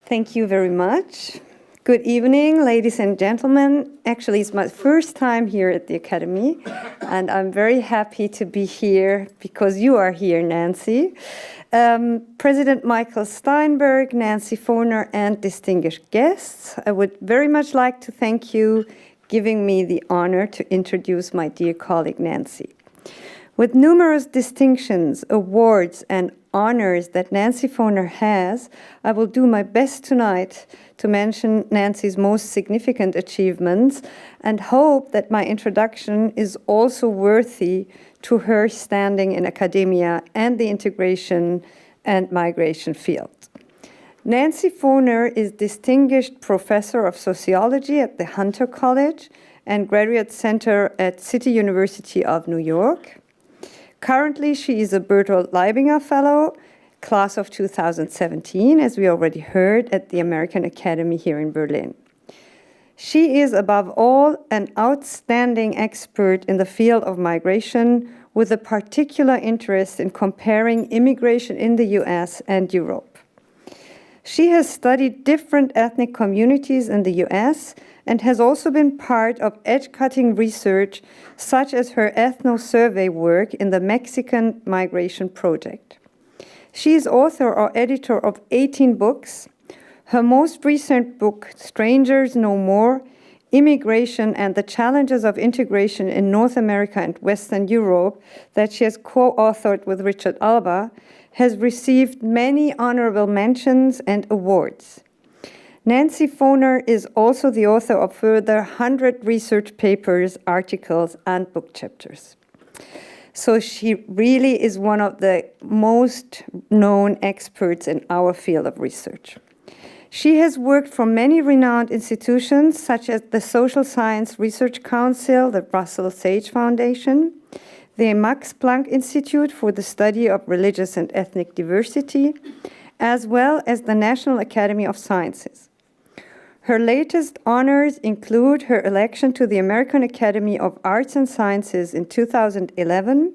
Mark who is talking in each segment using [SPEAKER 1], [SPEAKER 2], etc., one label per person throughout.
[SPEAKER 1] Thank you very much. Good evening, ladies and gentlemen. Actually, it's my first time here at the Academy, and I'm very happy to be here because you are here, Nancy. President Michael Steinberg, Nancy Foner, and distinguished guests, I would very much like to thank you giving me the honor to introduce my dear colleague, Nancy. With numerous distinctions, awards, and honors that Nancy Foner has, I will do my best tonight to mention Nancy's most significant achievements and hope that my introduction is also worthy to her standing in academia and the integration and migration field. Nancy Foner is Distinguished Professor of Sociology at the Hunter College and Graduate Center at City University of New York. Currently, she is a Bertolt Leibinger Fellow, class of 2017, as we already heard, at the American Academy here in Berlin. She is, above all, an outstanding expert in the field of migration, with a particular interest in comparing immigration in the US and Europe. She has studied different ethnic communities in the US and has also been part of edge-cutting research, such as her ethno-survey work in the Mexican Migration Project. She is author or editor of 18 books. Her most recent book, Strangers No More: Immigration and the Challenges of Integration in North America and Western Europe, that she has co-authored with Richard Alba, has received many honorable mentions and awards. Nancy Foner is also the author of further 100 research papers, articles, and book chapters. So she really is one of the most known experts in our field of research. She has worked for many renowned institutions, such as the Social Science Research Council, the Russell Sage Foundation, the Max Planck Institute for the Study of Religious and Ethnic Diversity, as well as the National Academy of Sciences. Her latest honors include her election to the American Academy of Arts and Sciences in 2011,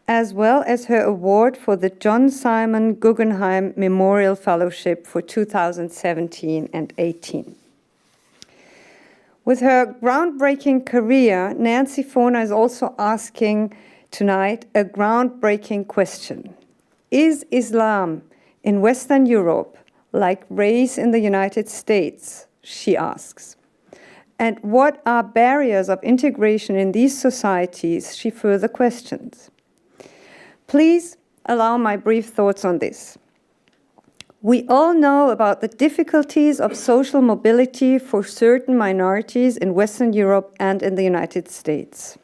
[SPEAKER 1] as well as her award for the John Simon Guggenheim Memorial Fellowship for 2017 and 18. With her groundbreaking career, Nancy Foner is also asking tonight a groundbreaking question. Is Islam in Western Europe like race in the United States, she asks. And what are barriers of integration in these societies, she further questions. Please allow my brief thoughts on this. We all know about the difficulties of social mobility for certain minorities in Western Europe and in the United States.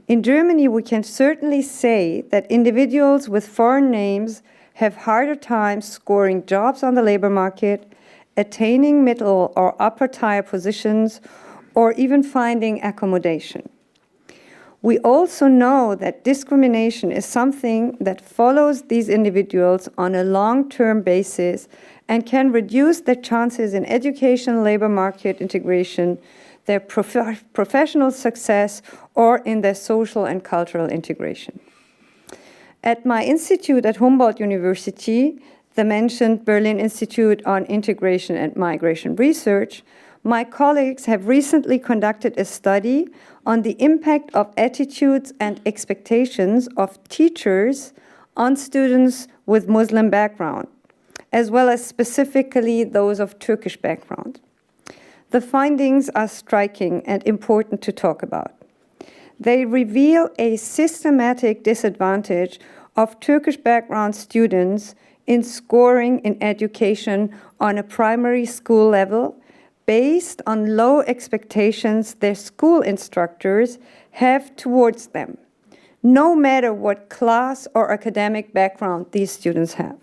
[SPEAKER 1] In Germany, we can certainly say that individuals with foreign names have harder times scoring jobs on the labor market, attaining middle or upper tier positions, or even finding accommodation. We also know that discrimination is something that follows these individuals on a long-term basis and can reduce their chances in education, labor market integration, their professional success, or in their social and cultural integration. At my institute at Humboldt University, the mentioned Berlin Institute on Integration and Migration Research, my colleagues have recently conducted a study on the impact of attitudes and expectations of teachers on students with Muslim background, as well as specifically those of Turkish background. The findings are striking and important to talk about. They reveal a systematic disadvantage of Turkish background students in scoring in education on a primary school level based on low expectations their school instructors have towards them, no matter what class or academic background these students have.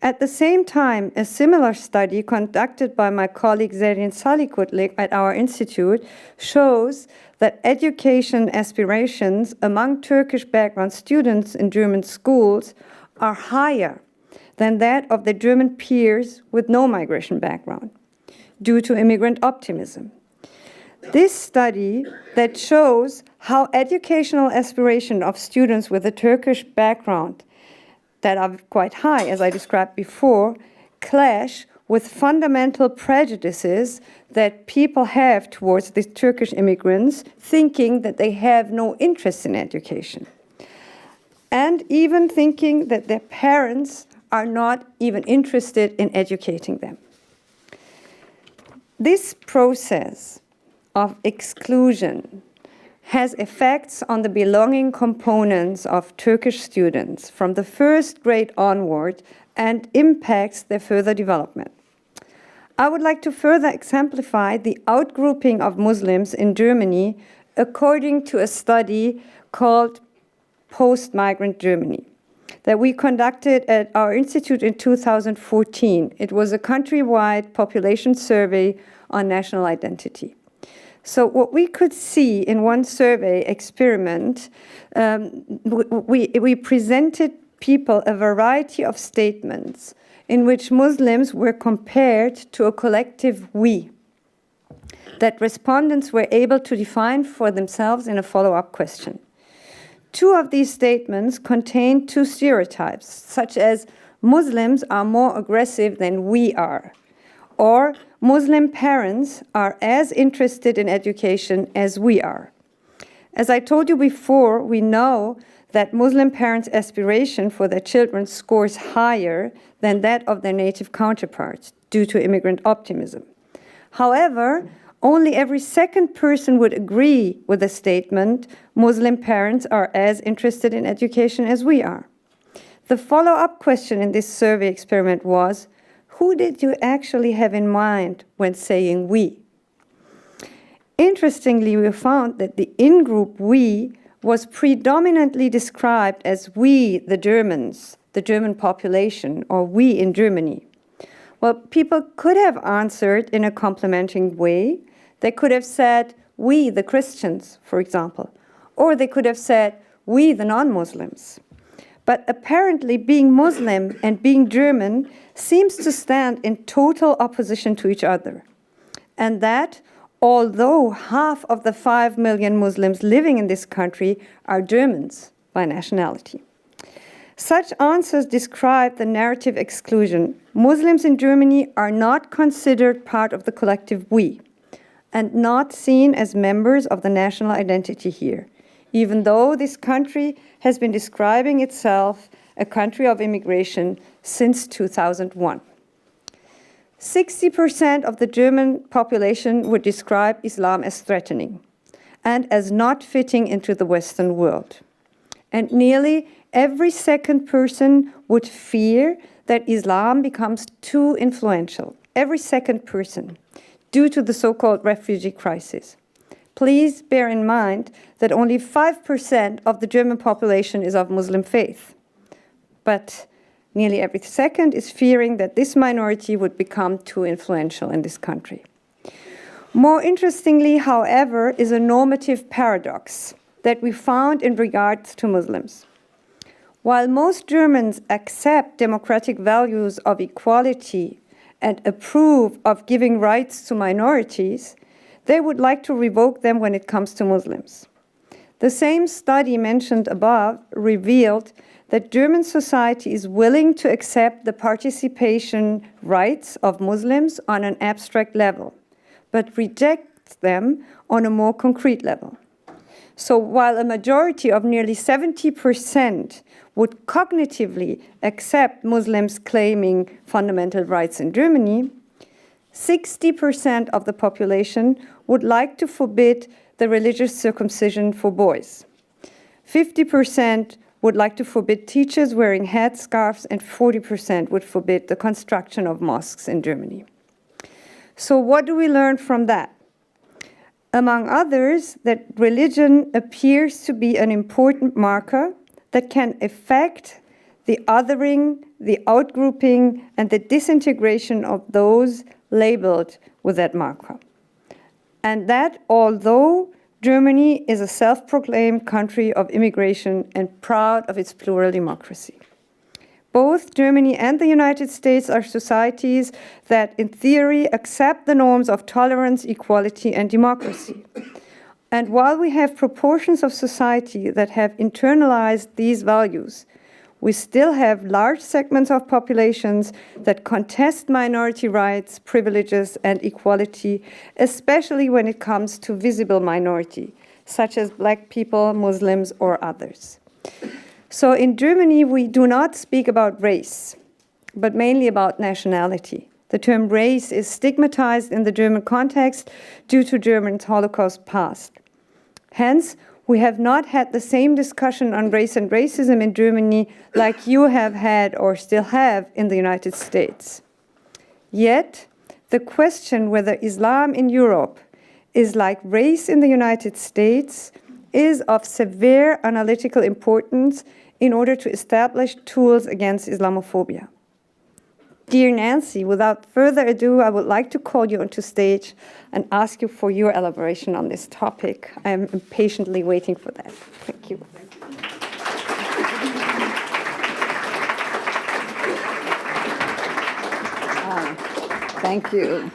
[SPEAKER 1] At the same time, a similar study conducted by my colleague Zerrin Salikutlik at our institute shows that education aspirations among Turkish background students in German schools are higher than that of their German peers with no migration background, due to immigrant optimism. This study that shows how educational aspiration of students with a Turkish background that are quite high, as I described before, clash with fundamental prejudices that people have towards the Turkish immigrants, thinking that they have no interest in education, and even thinking that their parents are not even interested in educating them. This process of exclusion has effects on the belonging components of Turkish students from the first grade onward and impacts their further development. I would like to further exemplify the outgrouping of Muslims in Germany according to a study called Post-Migrant Germany that we conducted at our institute in 2014. It was a countrywide population survey on national identity. So what we could see in one survey experiment, we presented people a variety of statements in which Muslims were compared to a collective we that respondents were able to define for themselves in a follow-up question. Two of these statements contained two stereotypes, such as Muslims are more aggressive than we are, or Muslim parents are as interested in education as we are. As I told you before, we know that Muslim parents' aspiration for their children scores higher than that of their native counterparts due to immigrant optimism. However, only every second person would agree with the statement, Muslim parents are as interested in education as we are. The follow-up question in this survey experiment was, who did you actually have in mind when saying we? Interestingly, we found that the in-group we was predominantly described as we, the Germans, the German population, or we in Germany. Well, people could have answered in a complimenting way. They could have said, we, the Christians, for example. Or they could have said, we, the non-Muslims. But apparently being Muslim and being German seems to stand in total opposition to each other. And that, although half of the 5 million Muslims living in this country are Germans by nationality. Such answers describe the narrative exclusion. Muslims in Germany are not considered part of the collective we, and not seen as members of the national identity here, even though this country has been describing itself a country of immigration since 2001. 60% of the German population would describe Islam as threatening and as not fitting into the Western world. And nearly every second person would fear that Islam becomes too influential. Every second person, due to the so-called refugee crisis. Please bear in mind that only 5% of the German population is of Muslim faith. But nearly every second is fearing that this minority would become too influential in this country. More interestingly, however, is a normative paradox that we found in regards to Muslims. While most Germans accept democratic values of equality and approve of giving rights to minorities, they would like to revoke them when it comes to Muslims. The same study mentioned above revealed that German society is willing to accept the participation rights of Muslims on an abstract level, but rejects them on a more concrete level. So while a majority of nearly 70% would cognitively accept Muslims claiming fundamental rights in Germany, 60% of the population would like to forbid the religious circumcision for boys. 50% would like to forbid teachers wearing headscarves, and 40% would forbid the construction of mosques in Germany. So what do we learn from that? Among others, that religion appears to be an important marker that can affect the othering, the outgrouping, and the disintegration of those labeled with that marker. And that although Germany is a self-proclaimed country of immigration and proud of its plural democracy. Both Germany and the United States are societies that, in theory, accept the norms of tolerance, equality, and democracy. And while we have proportions of society that have internalized these values, We still have large segments of populations that contest minority rights, privileges, and equality, especially when it comes to visible minority, such as Black people, Muslims, or others. So in Germany, we do not speak about race, but mainly about nationality. The term race is stigmatized in the German context due to Germany's Holocaust past. Hence, we have not had the same discussion on race and racism in Germany like you have had or still have in the United States. Yet, the question whether Islam in Europe is like race in the United States is of severe analytical importance in order to establish tools against Islamophobia. Dear Nancy, without further ado, I would like to call you onto stage and ask you for your elaboration on this topic. I am impatiently waiting for that. Thank you.
[SPEAKER 2] Thank you.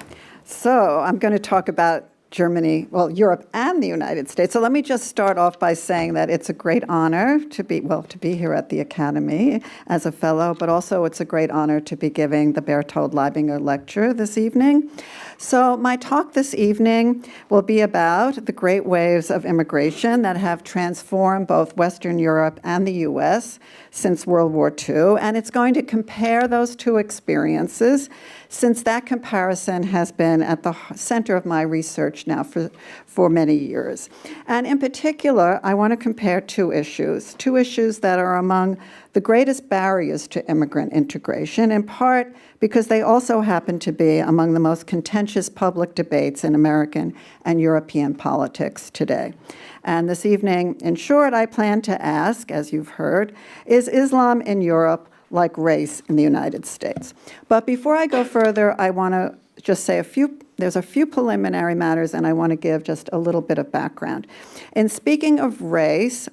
[SPEAKER 2] So I'm going to talk about Germany, well, Europe and the United States. So let me just start off by saying that it's a great honor to be here at the Academy as a fellow, but also it's a great honor to be giving the Berthold Leibinger Lecture this evening. So my talk this evening will be about the great waves of immigration that have transformed both Western Europe and the US since World War II, and it's going to compare those two experiences since that comparison has been at the center of my research now for many years. And in particular, I want to compare two issues that are among the greatest barriers to immigrant integration, in part because they also happen to be among the most contentious public debates in American and European politics today. And this evening, in short, I plan to ask, as you've heard, is Islam in Europe like race in the United States? But before I go further, I want to just say there's a few preliminary matters, and I want to give just a little bit of background. In speaking of race,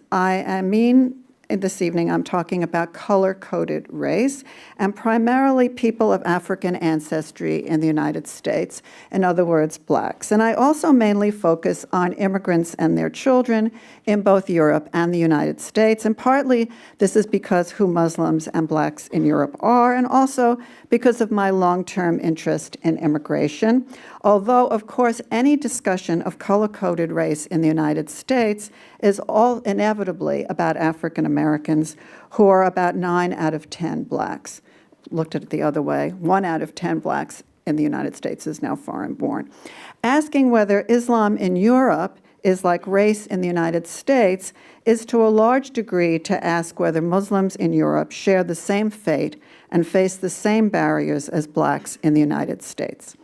[SPEAKER 2] this evening I'm talking about color-coded race, and primarily people of African ancestry in the United States, in other words, Blacks. And I also mainly focus on immigrants and their children in both Europe and the United States, and partly this is because who Muslims and Blacks in Europe are, and also because of my long-term interest in immigration. Although, of course, any discussion of color-coded race in the United States is all inevitably about African Americans, who are about 9 out of 10 Blacks. Looked at it the other way, 1 out of 10 Blacks in the United States is now foreign-born. Asking whether Islam in Europe is like race in the United States is to a large degree to ask whether Muslims in Europe share the same fate and face the same barriers as Blacks in the United States.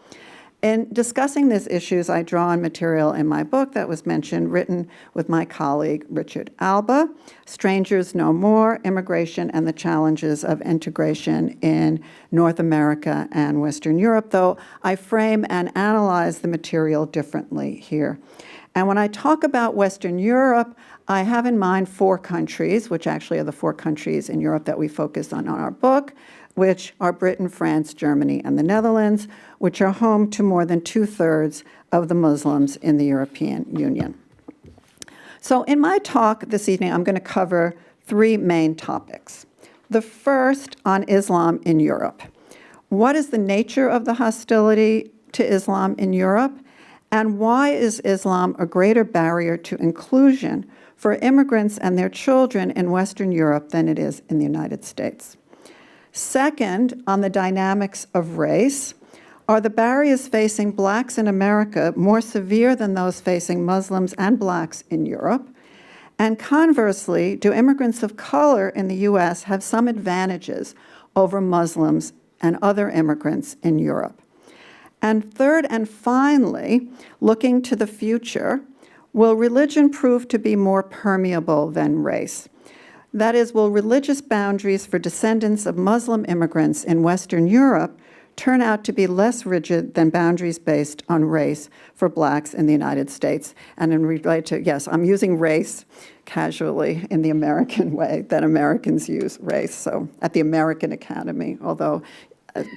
[SPEAKER 2] In discussing these issues, I draw on material in my book that was mentioned, written with my colleague Richard Alba, Strangers No More, Immigration and the Challenges of Integration in North America and Western Europe, though I frame and analyze the material differently here. And when I talk about Western Europe, I have in mind 4 countries, which actually are the 4 countries in Europe that we focus on our book, which are Britain, France, Germany, and the Netherlands, which are home to more than 2/3 of the Muslims in the European Union. So in my talk this evening, I'm going to cover 3 main topics. The first on Islam in Europe. What is the nature of the hostility to Islam in Europe? And why is Islam a greater barrier to inclusion for immigrants and their children in Western Europe than it is in the United States? Second, on the dynamics of race, are the barriers facing Blacks in America more severe than those facing Muslims and Blacks in Europe? And conversely, do immigrants of color in the US have some advantages over Muslims and other immigrants in Europe? And third and finally, looking to the future, will religion prove to be more permeable than race? That is, will religious boundaries for descendants of Muslim immigrants in Western Europe turn out to be less rigid than boundaries based on race for Blacks in the United States? And in relate to, yes, I'm using race casually in the American way that Americans use race, so at the American Academy, although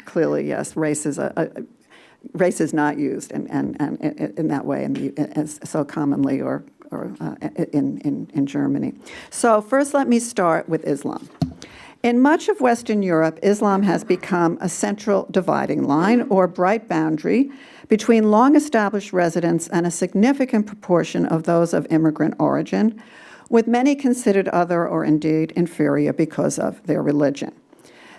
[SPEAKER 2] clearly, yes, race is not used in that way as so commonly or in Germany. So first, let me start with Islam. In much of Western Europe, Islam has become a central dividing line or bright boundary between long-established residents and a significant proportion of those of immigrant origin, with many considered other or indeed inferior because of their religion.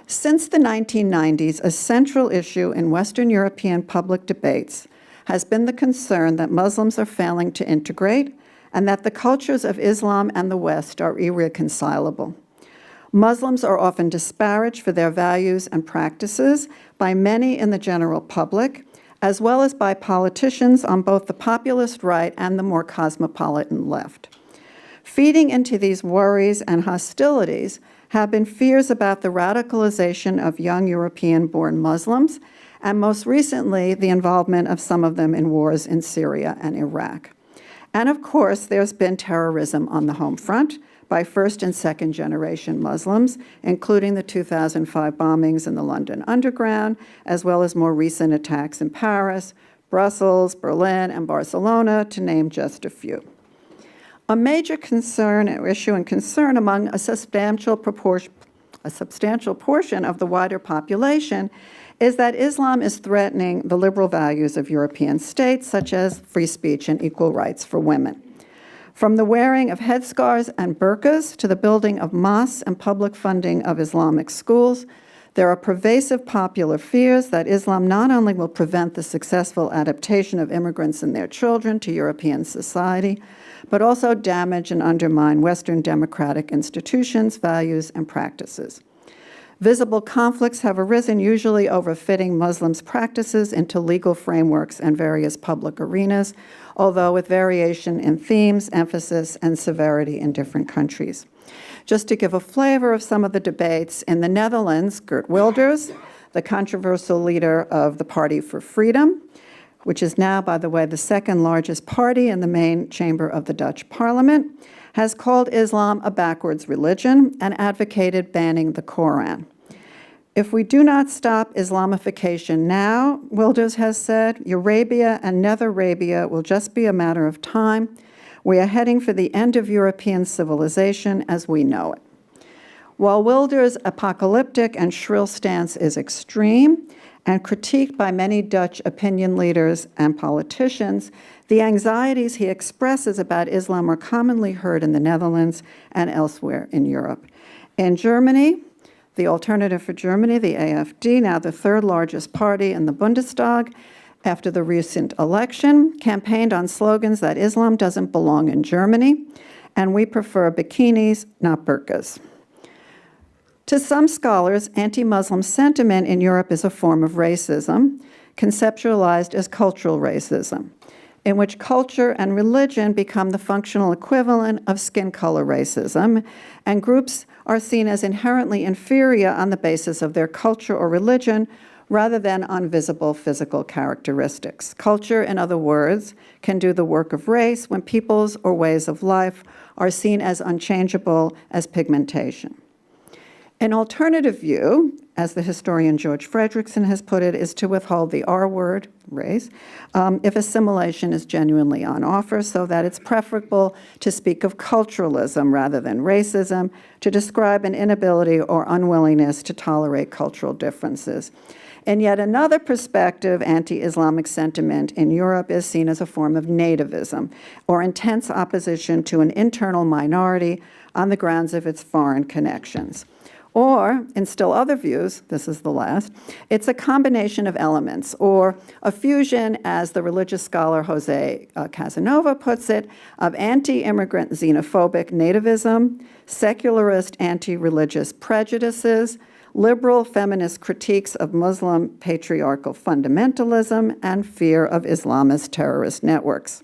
[SPEAKER 2] Since the 1990s, a central issue in Western European public debates has been the concern that Muslims are failing to integrate and that the cultures of Islam and the West are irreconcilable. Muslims are often disparaged for their values and practices by many in the general public, as well as by politicians on both the populist right and the more cosmopolitan left. Feeding into these worries and hostilities have been fears about the radicalization of young European-born Muslims, and most recently, the involvement of some of them in wars in Syria and Iraq. And of course, there's been terrorism on the home front by first and second generation Muslims, including the 2005 bombings in the London Underground, as well as more recent attacks in Paris, Brussels, Berlin, and Barcelona, to name just a few. A major concern or issue and concern among a substantial portion of the wider population is that Islam is threatening the liberal values of European states, such as free speech and equal rights for women. From the wearing of headscarves and burqas to the building of mosques and public funding of Islamic schools, there are pervasive popular fears that Islam not only will prevent the successful adaptation of immigrants and their children to European society, but also damage and undermine Western democratic institutions, values, and practices. Visible conflicts have arisen, usually over fitting Muslims' practices into legal frameworks and various public arenas, although with variation in themes, emphasis, and severity in different countries. Just to give a flavor of some of the debates, in the Netherlands, Geert Wilders, the controversial leader of the Party for Freedom, which is now, by the way, the second largest party in the main chamber of the Dutch parliament, has called Islam a backwards religion and advocated banning the Koran. If we do not stop Islamification now, Wilders has said, Eurabia and Netherabia will just be a matter of time. We are heading for the end of European civilization as we know it. While Wilders' apocalyptic and shrill stance is extreme and critiqued by many Dutch opinion leaders and politicians, the anxieties he expresses about Islam are commonly heard in the Netherlands and elsewhere in Europe. In Germany, the Alternative for Germany, the AfD, now the third largest party in the Bundestag, after the recent election, campaigned on slogans that Islam doesn't belong in Germany, and we prefer bikinis, not burqas. To some scholars, anti-Muslim sentiment in Europe is a form of racism, conceptualized as cultural racism, in which culture and religion become the functional equivalent of skin color racism, and groups are seen as inherently inferior on the basis of their culture or religion rather than on visible physical characteristics. Culture, in other words, can do the work of race when peoples or ways of life are seen as unchangeable as pigmentation. An alternative view, as the historian George Fredrickson has put it, is to withhold the R word, race, if assimilation is genuinely on offer, so that it's preferable to speak of culturalism rather than racism, to describe an inability or unwillingness to tolerate cultural differences. In yet another perspective, anti-Islamic sentiment in Europe is seen as a form of nativism, or intense opposition to an internal minority on the grounds of its foreign connections. Or, in still other views, this is the last, it's a combination of elements, or a fusion, as the religious scholar Jose Casanova puts it, of anti-immigrant xenophobic nativism, secularist anti-religious prejudices, liberal feminist critiques of Muslim patriarchal fundamentalism, and fear of Islamist terrorist networks.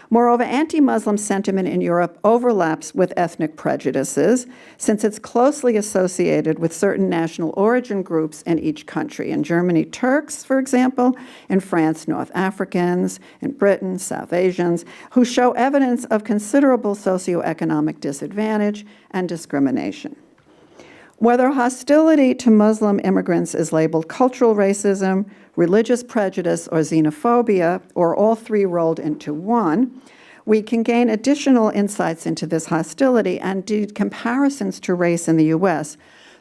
[SPEAKER 2] Moreover, anti-Muslim sentiment in Europe overlaps with ethnic prejudices, since it's closely associated with certain national origin groups in each country. In Germany, Turks, for example; in France, North Africans; in Britain, South Asians, who show evidence of considerable socioeconomic disadvantage and discrimination. Whether hostility to Muslim immigrants is labeled cultural racism, religious prejudice, or xenophobia, or all three rolled into one, we can gain additional insights into this hostility and indeed comparisons to race in the U.S.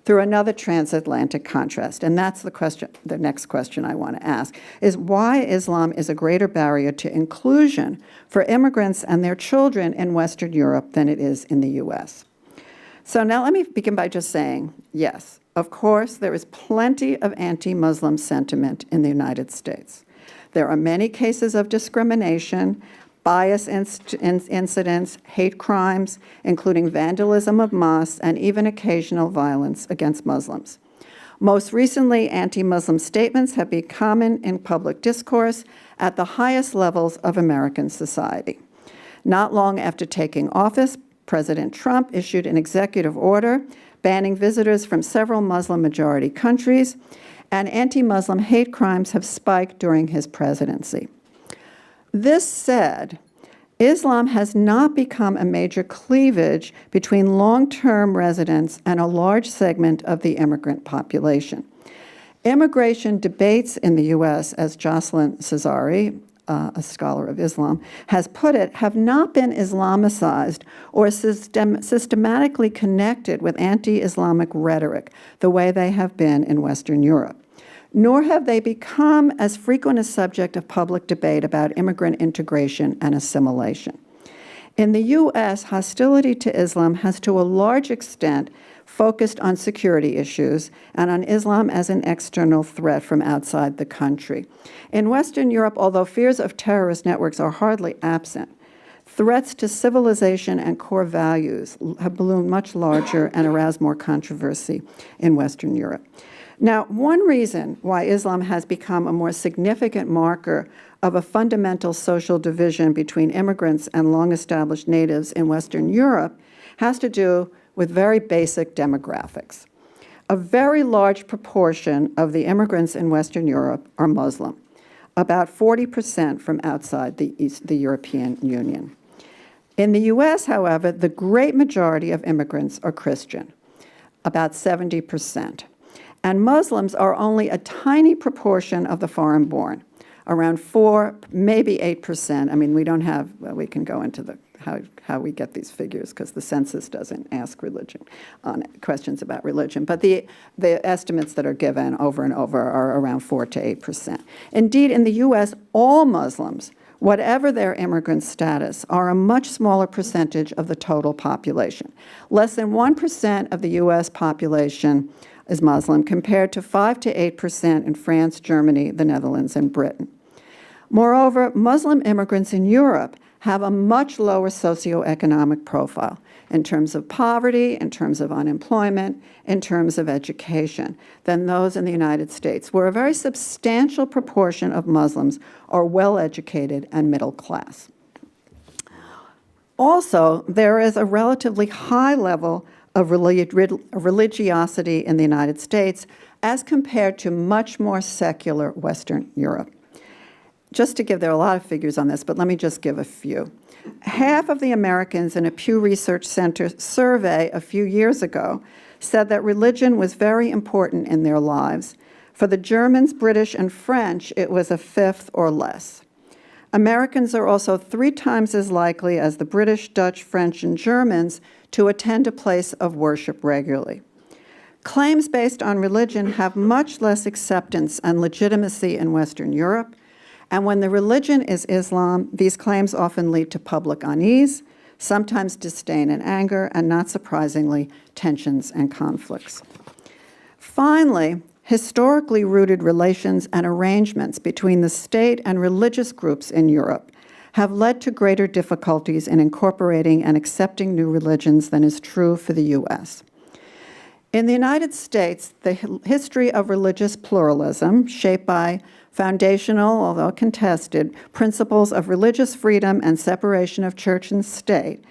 [SPEAKER 2] through another transatlantic contrast. And that's the next question I want to ask, is why Islam is a greater barrier to inclusion for immigrants and their children in Western Europe than it is in the US. So now let me begin by just saying, yes, of course, there is plenty of anti-Muslim sentiment in the United States. There are many cases of discrimination, bias incidents, hate crimes, including vandalism of mosques, and even occasional violence against Muslims. Most recently, anti-Muslim statements have been common in public discourse at the highest levels of American society. Not long after taking office, President Trump issued an executive order banning visitors from several Muslim-majority countries, and anti-Muslim hate crimes have spiked during his presidency. This said, Islam has not become a major cleavage between long-term residents and a large segment of the immigrant population. Immigration debates in the U.S., as Jocelyn Cesari, a scholar of Islam, has put it, have not been Islamicized or systematically connected with anti-Islamic rhetoric the way they have been in Western Europe. Nor have they become as frequent a subject of public debate about immigrant integration and assimilation. In the U.S., hostility to Islam has to a large extent focused on security issues and on Islam as an external threat from outside the country. In Western Europe, although fears of terrorist networks are hardly absent, threats to civilization and core values have ballooned much larger and aroused more controversy in Western Europe. Now, one reason why Islam has become a more significant marker of a fundamental social division between immigrants and long-established natives in Western Europe has to do with very basic demographics. A very large proportion of the immigrants in Western Europe are Muslim, about 40% from outside the European Union. In the US, however, the great majority of immigrants are Christian, about 70%. And Muslims are only a tiny proportion of the foreign-born, around 4, maybe 8%. I mean, we can go into how we get these figures because the census doesn't ask questions about religion. But the estimates that are given over and over are around 4 to 8%. Indeed, in the U.S., all Muslims, whatever their immigrant status, are a much smaller percentage of the total population. Less than 1% of the U.S. population is Muslim, compared to 5 to 8% in France, Germany, the Netherlands, and Britain. Moreover, Muslim immigrants in Europe have a much lower socioeconomic profile in terms of poverty, in terms of unemployment, in terms of education than those in the United States, where a very substantial proportion of Muslims are well-educated and middle class. Also, there is a relatively high level of religiosity in the United States as compared to much more secular Western Europe. Just to give, there are a lot of figures on this, but let me just give a few. Half of the Americans in a Pew Research Center survey a few years ago said that religion was very important in their lives. For the Germans, British, and French, it was a fifth or less. Americans are also 3 times as likely as the British, Dutch, French, and Germans to attend a place of worship regularly. Claims based on religion have much less acceptance and legitimacy in Western Europe, and when the religion is Islam, these claims often lead to public unease, sometimes disdain and anger, and not surprisingly, tensions and conflicts. Finally, historically rooted relations and arrangements between the state and religious groups in Europe have led to greater difficulties in incorporating and accepting new religions than is true for the U.S. In the United States, the history of religious pluralism, shaped by foundational, although contested, principles of religious freedom and separation of church and state,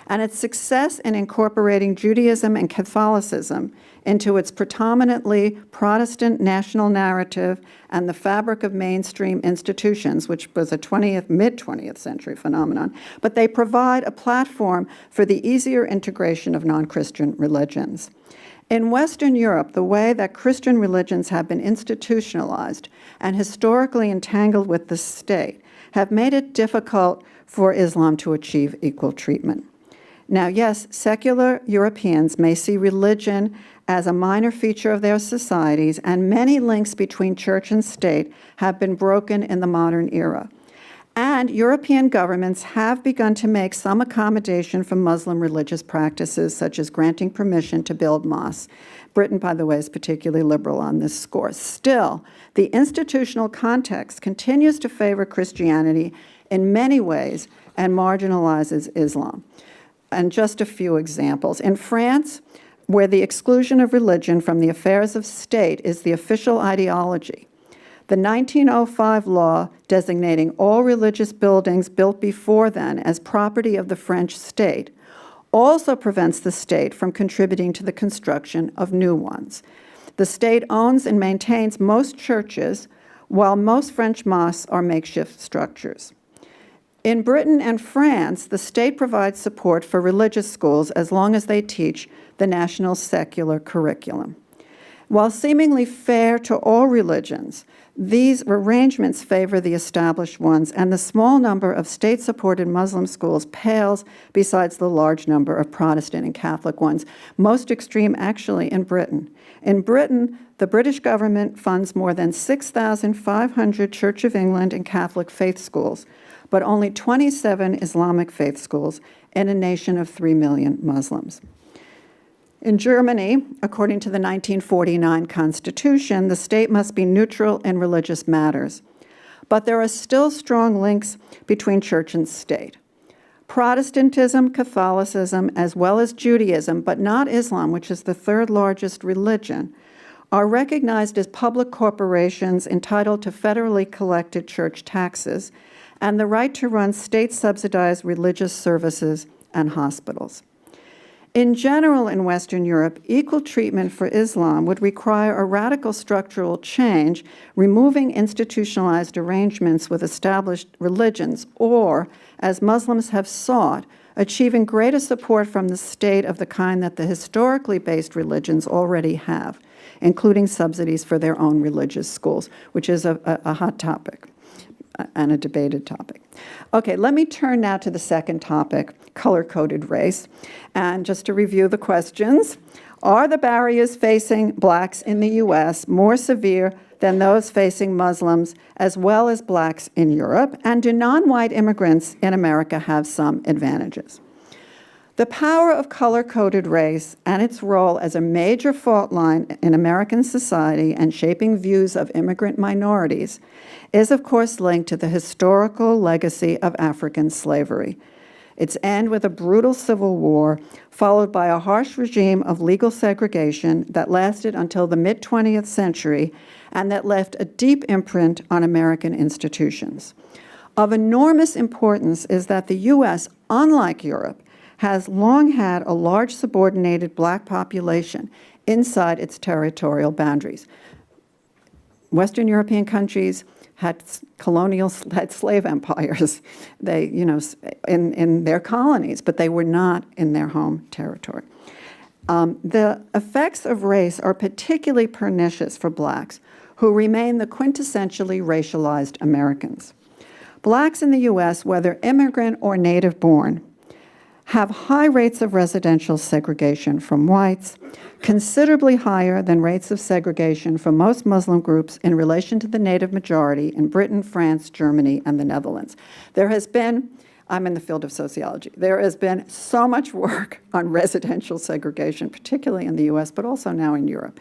[SPEAKER 2] and its success in incorporating Judaism and Catholicism into its predominantly Protestant national narrative and the fabric of mainstream institutions, which was a mid-20th century phenomenon, but they provide a platform for the easier integration of non-Christian religions. In Western Europe, the way that Christian religions have been institutionalized and historically entangled with the state have made it difficult for Islam to achieve equal treatment. Now, yes, secular Europeans may see religion as a minor feature of their societies, and many links between church and state have been broken in the modern era. And European governments have begun to make some accommodation for Muslim religious practices, such as granting permission to build mosques. Britain, by the way, is particularly liberal on this score. Still, the institutional context continues to favor Christianity in many ways and marginalizes Islam. And just a few examples. In France, where the exclusion of religion from the affairs of state is the official ideology, the 1905 law designating all religious buildings built before then as property of the French state also prevents the state from contributing to the construction of new ones. The state owns and maintains most churches, while most French mosques are makeshift structures. In Britain and France, the state provides support for religious schools as long as they teach the national secular curriculum. While seemingly fair to all religions, these arrangements favor the established ones, and the small number of state-supported Muslim schools pales besides the large number of Protestant and Catholic ones, most extreme actually in Britain. In Britain, the British government funds more than 6,500 Church of England and Catholic faith schools, but only 27 Islamic faith schools in a nation of 3 million Muslims. In Germany, according to the 1949 Constitution, the state must be neutral in religious matters. But there are still strong links between church and state. Protestantism, Catholicism, as well as Judaism, but not Islam, which is the third largest religion, are recognized as public corporations entitled to federally collected church taxes and the right to run state-subsidized religious services and hospitals. In general, in Western Europe, equal treatment for Islam would require a radical structural change, removing institutionalized arrangements with established religions, or, as Muslims have sought, achieving greater support from the state of the kind that the historically based religions already have, including subsidies for their own religious schools, which is a hot topic and a debated topic. Okay, let me turn now to the second topic, color-coded race. And just to review the questions, are the barriers facing blacks in the U.S. more severe than those facing Muslims as well as blacks in Europe? And do non-white immigrants in America have some advantages? The power of color-coded race and its role as a major fault line in American society and shaping views of immigrant minorities is, of course, linked to the historical legacy of African slavery. Its end with a brutal civil war, followed by a harsh regime of legal segregation that lasted until the mid-20th century and that left a deep imprint on American institutions. Of enormous importance is that the U.S., unlike Europe, has long had a large subordinated black population inside its territorial boundaries. Western European countries had slave empires, they, in their colonies, but they were not in their home territory. The effects of race are particularly pernicious for blacks, who remain the quintessentially racialized Americans. Blacks in the U.S., whether immigrant or native-born, have high rates of residential segregation from whites, considerably higher than rates of segregation for most Muslim groups in relation to the native majority in Britain, France, Germany, and the Netherlands. There has been, I'm in the field of sociology, there has been so much work on residential segregation, particularly in the US, but also now in Europe,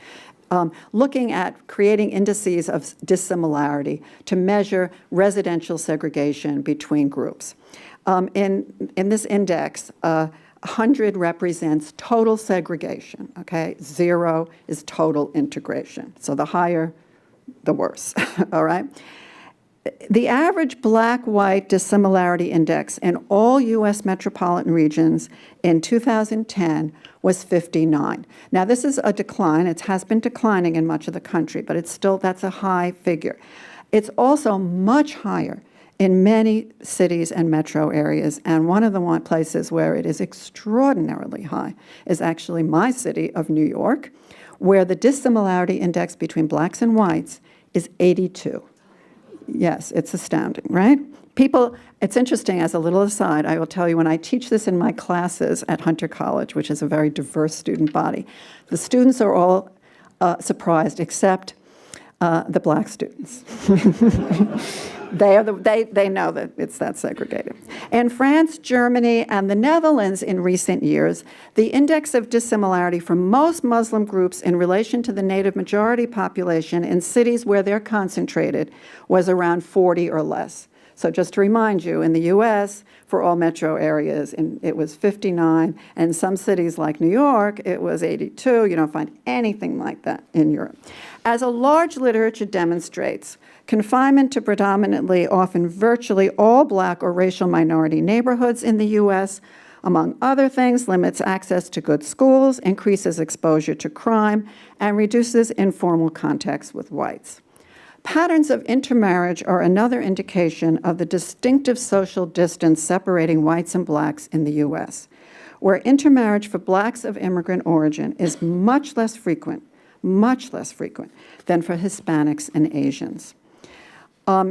[SPEAKER 2] looking at creating indices of dissimilarity to measure residential segregation between groups. In this index, 100 represents total segregation, okay? 0 is total integration. So the higher, the worse, all right? The average black-white dissimilarity index in all U.S. metropolitan regions in 2010 was 59. Now, this is a decline. It has been declining in much of the country, but it's still, that's a high figure. It's also much higher in many cities and metro areas, and one of the places where it is extraordinarily high is actually my city of New York, where the dissimilarity index between blacks and whites is 82. Yes, it's astounding, right? People, it's interesting, as a little aside, I will tell you, when I teach this in my classes at Hunter College, which is a very diverse student body, the students are all surprised, except the black students. They know that it's that segregated. In France, Germany, and the Netherlands in recent years, the index of dissimilarity for most Muslim groups in relation to the native majority population in cities where they're concentrated was around 40 or less. So just to remind you, in the US, for all metro areas, it was 59, and in some cities like New York, it was 82. You don't find anything like that in Europe. As a large literature demonstrates, confinement to predominantly, often virtually all black or racial minority neighborhoods in the US, among other things, limits access to good schools, increases exposure to crime, and reduces informal contacts with whites. Patterns of intermarriage are another indication of the distinctive social distance separating whites and blacks in the US, where intermarriage for blacks of immigrant origin is much less frequent than for Hispanics and Asians.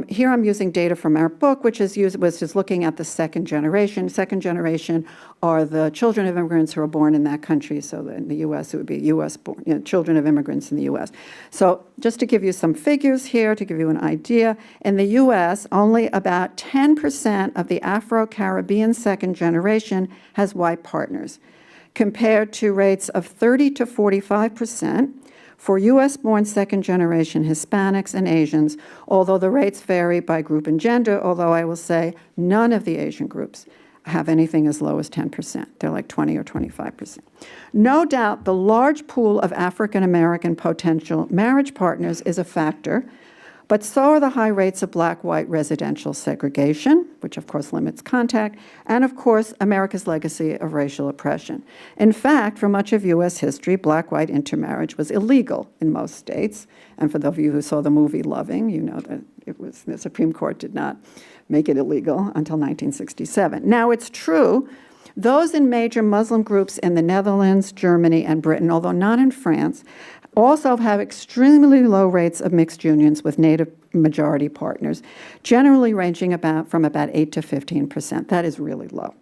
[SPEAKER 2] Here I'm using data from our book, which was just looking at the second generation. Second generation are the children of immigrants who are born in that country. So in the U.S., it would be U.S. born, children of immigrants in the U.S. So just to give you some figures here, to give you an idea, in the U.S., only about 10% of the Afro-Caribbean second generation has white partners, compared to rates of 30 to 45% for U.S.-born second-generation Hispanics and Asians, although the rates vary by group and gender, although I will say none of the Asian groups have anything as low as 10%. They're like 20 or 25%. No doubt the large pool of African-American potential marriage partners is a factor, but so are the high rates of black-white residential segregation, which of course limits contact, and of course America's legacy of racial oppression. In fact, for much of U.S. history, black-white intermarriage was illegal in most states. And for those of you who saw the movie Loving, you know that the Supreme Court did not make it illegal until 1967. Now, it's true, those in major Muslim groups in the Netherlands, Germany, and Britain, although not in France, also have extremely low rates of mixed unions with native majority partners, generally ranging from about 8 to 15%. That is really low.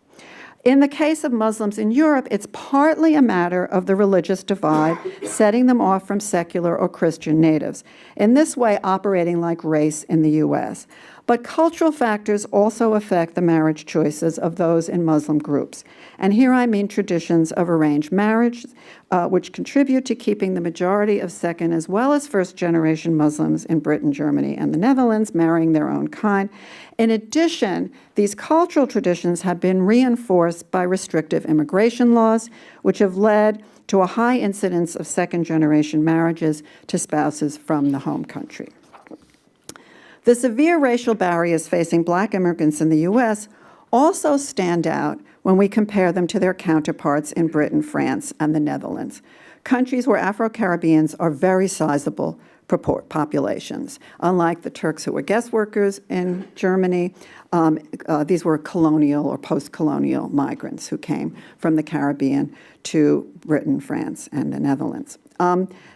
[SPEAKER 2] In the case of Muslims in Europe, it's partly a matter of the religious divide, setting them off from secular or Christian natives, in this way operating like race in the U.S. But cultural factors also affect the marriage choices of those in Muslim groups. And here I mean traditions of arranged marriage, which contribute to keeping the majority of second as well as first-generation Muslims in Britain, Germany, and the Netherlands marrying their own kind. In addition, these cultural traditions have been reinforced by restrictive immigration laws, which have led to a high incidence of second-generation marriages to spouses from the home country. The severe racial barriers facing black immigrants in the U.S. also stand out when we compare them to their counterparts in Britain, France, and the Netherlands, countries where Afro-Caribbeans are very sizable populations. Unlike the Turks who were guest workers in Germany, these were colonial or post-colonial migrants who came from the Caribbean to Britain, France, and the Netherlands.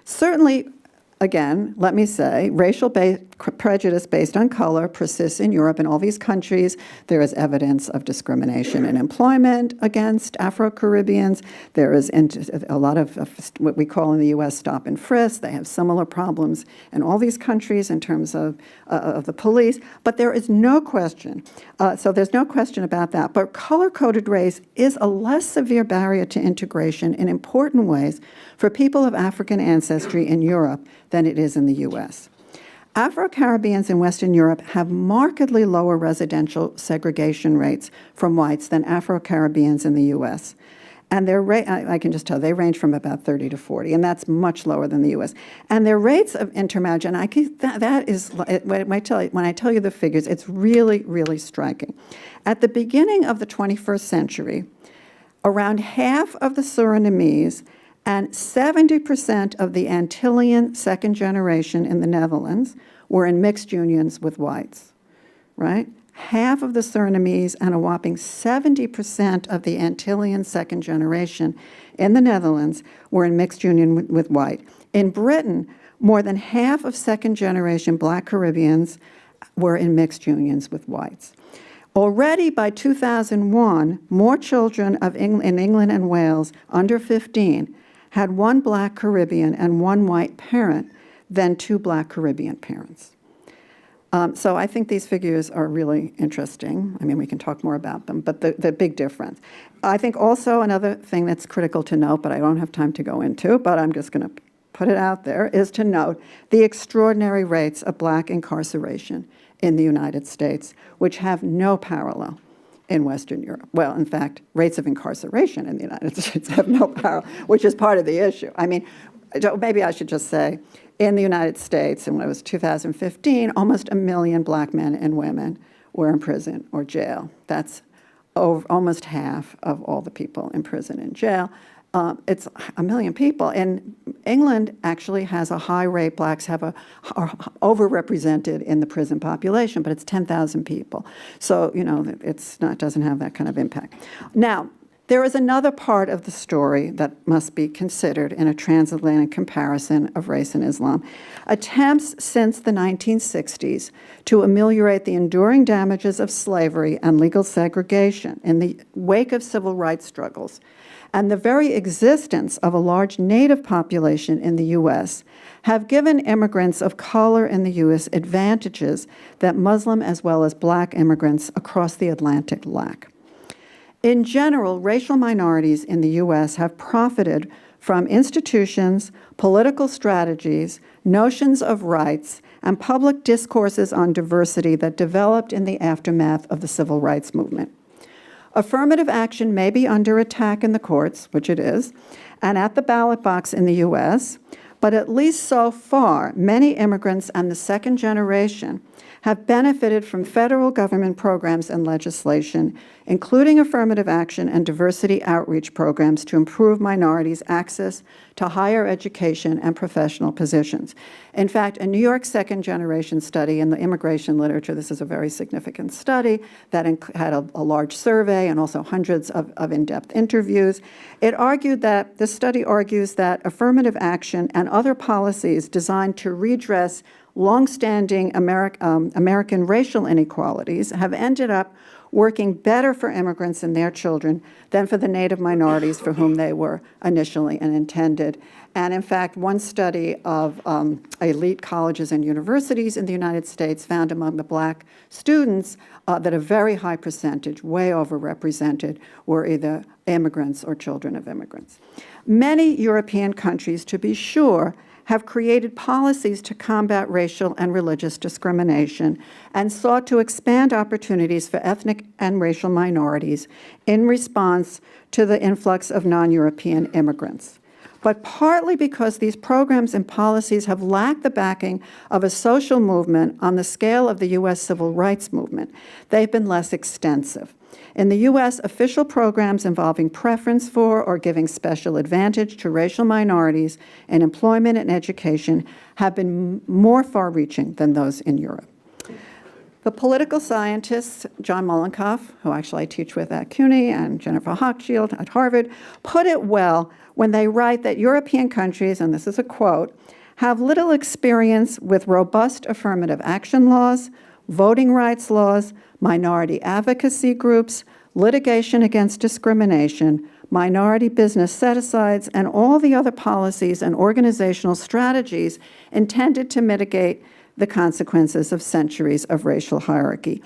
[SPEAKER 2] Certainly, again, let me say, racial prejudice based on color persists in Europe. In all these countries, there is evidence of discrimination in employment against Afro-Caribbeans. There is a lot of what we call in the U.S. stop and frisk. They have similar problems in all these countries in terms of the police. But there is no question, so there's no question about that. But color-coded race is a less severe barrier to integration in important ways for people of African ancestry in Europe than it is in the U.S. Afro-Caribbeans in Western Europe have markedly lower residential segregation rates from whites than Afro-Caribbeans in the U.S. And their rate, I can just tell, they range from about 30 to 40, and that's much lower than the U.S. And their rates of intermarriage, and that is, when I tell you the figures, it's really, really striking. At the beginning of the 21st century, around half of the Surinamese and 70% of the Antillean second generation in the Netherlands were in mixed unions with whites, right? Half of the Surinamese and a whopping 70% of the Antillean second generation in the Netherlands were in mixed union with white. In Britain, more than half of second generation Black Caribbeans were in mixed unions with whites. Already by 2001, more children in England and Wales under 15 had one Black Caribbean and one white parent than two Black Caribbean parents. So I think these figures are really interesting. I mean, we can talk more about them, but the big difference. I think also another thing that's critical to note, but I don't have time to go into, but I'm just going to put it out there, is to note the extraordinary rates of Black incarceration in the United States, which have no parallel in Western Europe. Well, in fact, rates of incarceration in the United States have no parallel, which is part of the issue. I mean, maybe I should just say, in the United States, and when it was 2015, almost 1 million Black men and women were in prison or jail. That's almost half of all the people in prison and jail. It's 1 million people. And England actually has a high rate. Blacks are overrepresented in the prison population, but it's 10,000 people. So, doesn't have that kind of impact. Now, there is another part of the story that must be considered in a transatlantic comparison of race and Islam. Attempts since the 1960s to ameliorate the enduring damages of slavery and legal segregation in the wake of civil rights struggles, and the very existence of a large Native population in the U.S. have given immigrants of color in the U.S. advantages that Muslim as well as Black immigrants across the Atlantic lack. In general, racial minorities in the U.S. have profited from institutions, political strategies, notions of rights, and public discourses on diversity that developed in the aftermath of the civil rights movement. Affirmative action may be under attack in the courts, which it is, and at the ballot box in the U.S., but at least so far, many immigrants and the second generation have benefited from federal government programs and legislation, including affirmative action and diversity outreach programs to improve minorities' access to higher education and professional positions. In fact, a New York second-generation study in the immigration literature, this is a very significant study that had a large survey and also hundreds of in-depth interviews. This study argues that affirmative action and other policies designed to redress longstanding American racial inequalities have ended up working better for immigrants and their children than for the Native minorities for whom they were initially intended. And in fact, one study of elite colleges and universities in the United States found among the Black students that a very high percentage, way overrepresented, were either immigrants or children of immigrants. Many European countries, to be sure, have created policies to combat racial and religious discrimination and sought to expand opportunities for ethnic and racial minorities in response to the influx of non-European immigrants. But partly because these programs and policies have lacked the backing of a social movement on the scale of the U.S. civil rights movement, they've been less extensive. In the U.S., official programs involving preference for or giving special advantage to racial minorities in employment and education have been more far-reaching than those in Europe. The political scientists, John Mollenkopf, who actually I teach with at CUNY, and Jennifer Hochschild at Harvard, put it well when they write that European countries, and this is a quote, have little experience with robust affirmative action laws, voting rights laws, minority advocacy groups, litigation against discrimination, minority business set-asides, and all the other policies and organizational strategies intended to mitigate the consequences of centuries of racial hierarchy.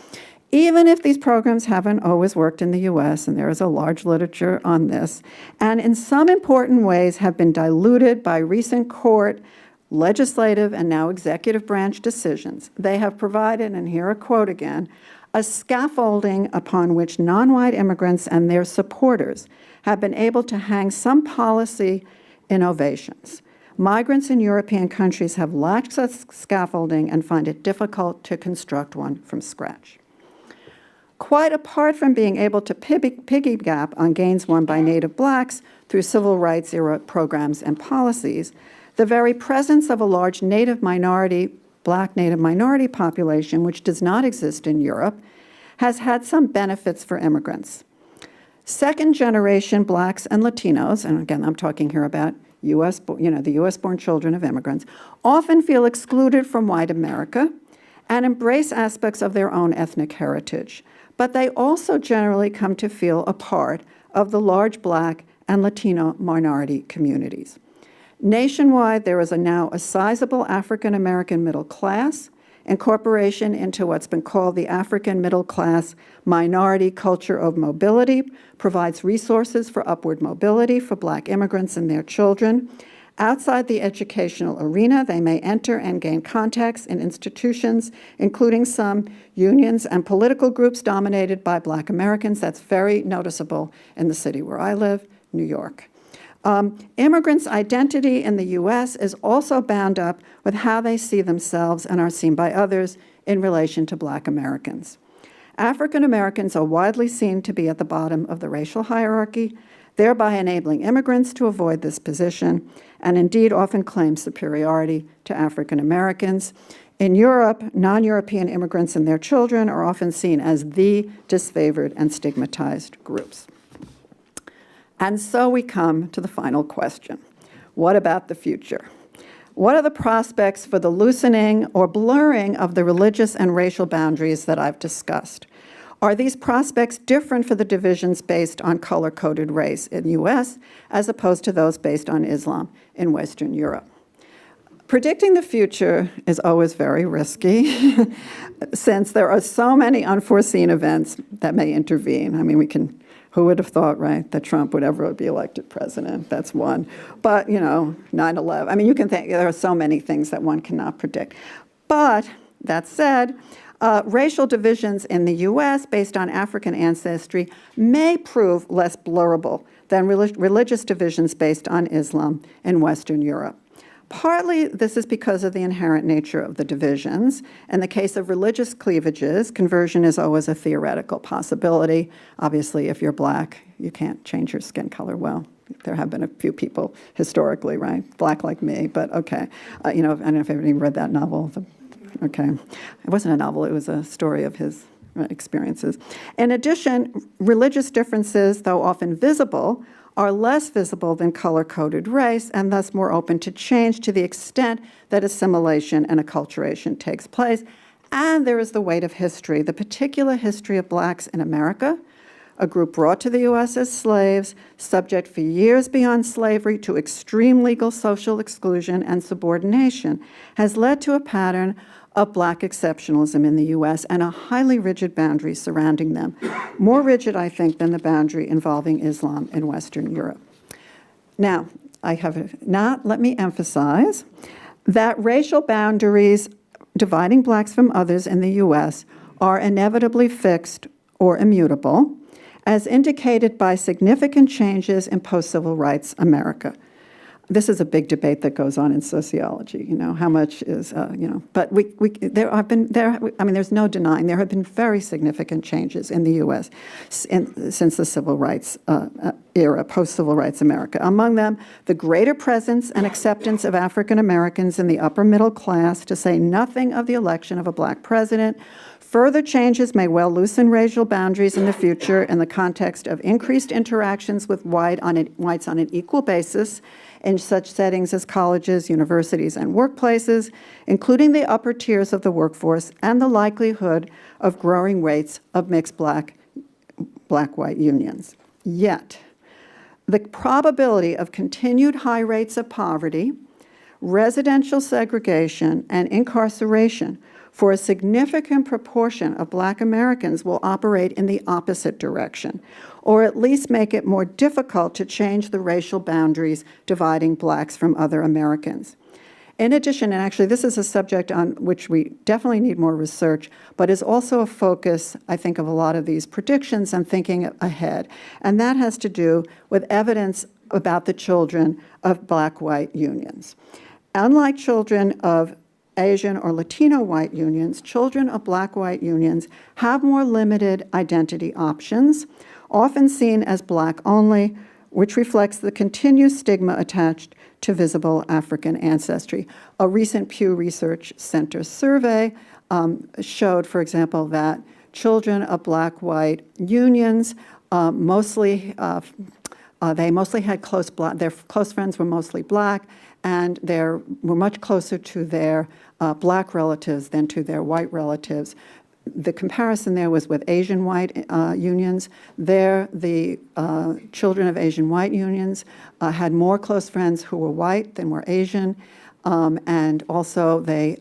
[SPEAKER 2] Even if these programs haven't always worked in the U.S., and there is a large literature on this, and in some important ways have been diluted by recent court, legislative, and now executive branch decisions, they have provided, and here a quote again, a scaffolding upon which non-white immigrants and their supporters have been able to hang some policy innovations. Migrants in European countries have lacked such scaffolding and find it difficult to construct one from scratch. Quite apart from being able to piggyback on gains won by Native Blacks through civil rights era programs and policies, the very presence of a large Black Native minority population, which does not exist in Europe, has had some benefits for immigrants. Second-generation Blacks and Latinos, and again, I'm talking here about the U.S.-born children of immigrants, often feel excluded from white America and embrace aspects of their own ethnic heritage. But they also generally come to feel a part of the large Black and Latino minority communities. Nationwide, there is now a sizable African American middle class. Incorporation into what's been called the African middle class minority culture of mobility provides resources for upward mobility for Black immigrants and their children. Outside the educational arena, they may enter and gain contacts in institutions, including some unions and political groups dominated by Black Americans. That's very noticeable in the city where I live, New York. Immigrants' identity in the U.S. is also bound up with how they see themselves and are seen by others in relation to Black Americans. African Americans are widely seen to be at the bottom of the racial hierarchy, thereby enabling immigrants to avoid this position and indeed often claim superiority to African Americans. In Europe, non-European immigrants and their children are often seen as the disfavored and stigmatized groups. And so we come to the final question. What about the future? What are the prospects for the loosening or blurring of the religious and racial boundaries that I've discussed? Are these prospects different for the divisions based on color-coded race in the U.S. as opposed to those based on Islam in Western Europe? Predicting the future is always very risky since there are so many unforeseen events that may intervene. I mean, who would have thought, right, that Trump would ever be elected president? That's one. But, 9/11. I mean, you can think there are so many things that one cannot predict. But that said, racial divisions in the U.S. based on African ancestry may prove less blurrable than religious divisions based on Islam in Western Europe. Partly, this is because of the inherent nature of the divisions. In the case of religious cleavages, conversion is always a theoretical possibility. Obviously, if you're Black, you can't change your skin color. Well, there have been a few people historically, right? Black like me, but okay. I don't know if anybody read that novel. Okay. It wasn't a novel, it was a story of his experiences. In addition, religious differences, though often visible, are less visible than color-coded race and thus more open to change to the extent that assimilation and acculturation takes place. And there is the weight of history, the particular history of Blacks in America, a group brought to the U.S. as slaves, subject for years beyond slavery to extreme legal social exclusion and subordination, has led to a pattern of Black exceptionalism in the U.S. and a highly rigid boundary surrounding them. More rigid, I think, than the boundary involving Islam in Western Europe. Now, let me emphasize that racial boundaries dividing Blacks from others in the U.S. are inevitably fixed or immutable, as indicated by significant changes in post-civil rights America. This is a big debate that goes on in sociology, how much is, but there's no denying there have been very significant changes in the U.S. Since the civil rights era, post-civil rights America. Among them, the greater presence and acceptance of African Americans in the upper middle class, to say nothing of the election of a Black president. Further changes may well loosen racial boundaries in the future in the context of increased interactions with whites on an equal basis in such settings as colleges, universities, and workplaces, including the upper tiers of the workforce, and the likelihood of growing rates of mixed Black-white unions. Yet, the probability of continued high rates of poverty, residential segregation, and incarceration for a significant proportion of Black Americans will operate in the opposite direction, or at least make it more difficult to change the racial boundaries dividing Blacks from other Americans. In addition, and actually this is a subject on which we definitely need more research, but is also a focus, I think, of a lot of these predictions and thinking ahead, and that has to do with evidence about the children of Black-white unions. Unlike children of Asian or Latino white unions, children of Black-white unions have more limited identity options, often seen as Black only, which reflects the continued stigma attached to visible African ancestry. A recent Pew Research Center survey showed, for example, that children of Black-white unions mostly They mostly had their close friends were mostly black, and they were much closer to their black relatives than to their white relatives. The comparison there was with Asian white unions. There, the children of Asian white unions had more close friends who were white than were Asian, and also they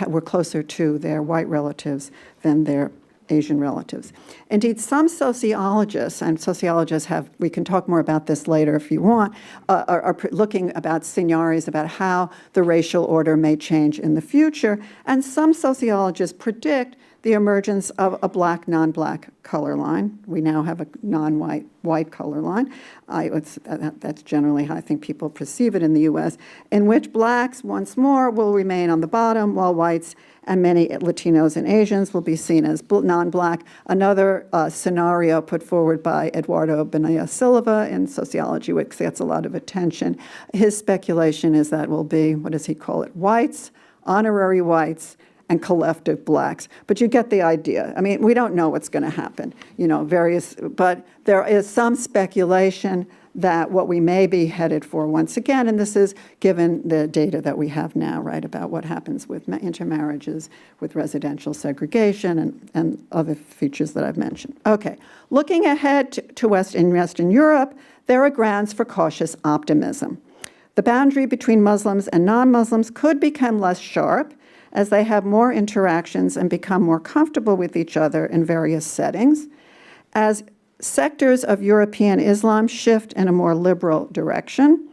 [SPEAKER 2] were closer to their white relatives than their Asian relatives. Indeed, some sociologists, and sociologists we can talk more about this later if you want, are looking about scenarios about how the racial order may change in the future, and some sociologists predict the emergence of a black, non-black color line. We now have a non-white, white color line. That's generally how I think people perceive it in the U.S., in which blacks, once more, will remain on the bottom, while whites and many Latinos and Asians will be seen as non-black. Another scenario put forward by Eduardo Benaya Silva in Sociology, which gets a lot of attention. His speculation is that will be, what does he call it, whites, honorary whites, and collective blacks. But you get the idea. I mean, we don't know what's going to happen, but there is some speculation that what we may be headed for once again, and this is given the data that we have now, right, about what happens with intermarriages, with residential segregation, and other features that I've mentioned. Okay, looking ahead to Western Europe, there are grounds for cautious optimism. The boundary between Muslims and non-Muslims could become less sharp as they have more interactions and become more comfortable with each other in various settings. As sectors of European Islam shift in a more liberal direction,